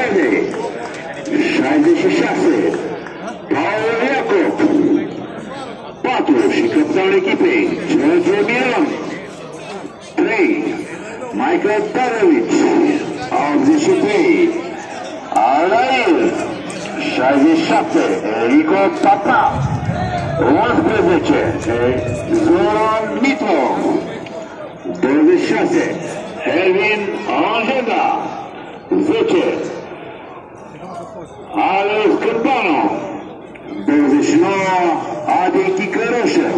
verde. 66. Paul Iacob. 4 și capitanul echipei, George Miron. 3. Michael Tarovic. 83. Alain. 67. Enrico Papa. 11. Zoran Mitrov. 26. Erwin Angeda. 10. Alex Câmpano. 29. Adi Chicăroșă.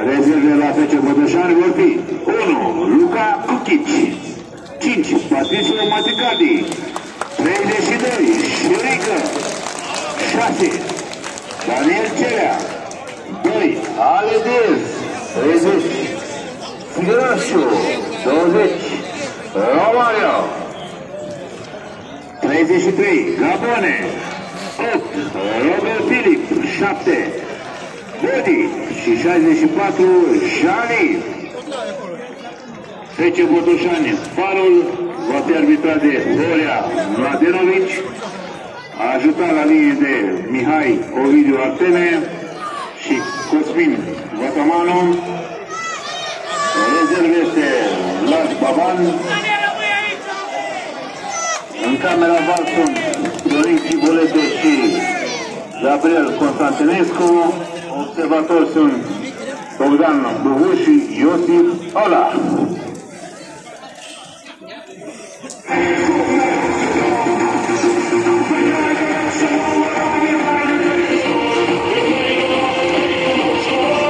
Rezerve la FC Botoșani vor fi 1. Luca Cuchici. 5. Patricio Maticardi. 32. Șurică. 6. Daniel Cerea. 2. Ale Diez. 30. Figurașu. 20. Romario. 33. Gabone. 8. Robert Filip. 7. Bodi. Și 64. Jani. FC Botoșani. Farul va fi arbitrat de Horia Mladenovici. A ajutat la linie de Mihai Ovidiu Arteme și Cosmin Vatamanu. Rezerv este Las Baban. În camera VAR sunt Dorin Cibolete și Gabriel Constantinescu. Observatori sunt Bogdan Buhu și Iosif Ola.